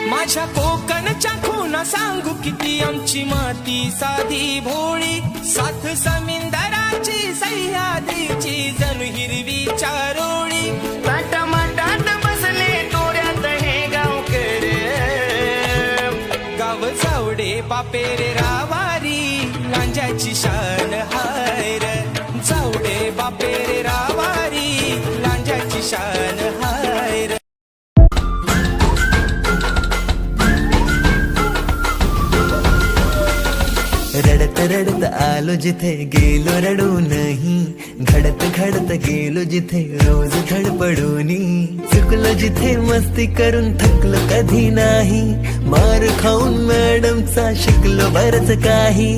माझ्या कोकणच्या खुणा सांगू किती आमची माती साधी भोळी, साथ समिंदराची सह्याद्रीची जणू हिरवी चारोळी. ताटामाटात बसले तोऱ्यात हे गावकर, गाव जावडे बापेरे रावारी, लांजाची शान हाय रे. जावडे बापेरे रावारी, लांजाची शान हाय रे. रडत रडत आलो जिथे गेलो रडू नाही, घडत घडत गेलो जिथे रोज धडपडूनी. चुकलो जिथे मस्ती करून थकलो कधी नाही, मार खाऊन मॅडमचा शिकलो बरच काही.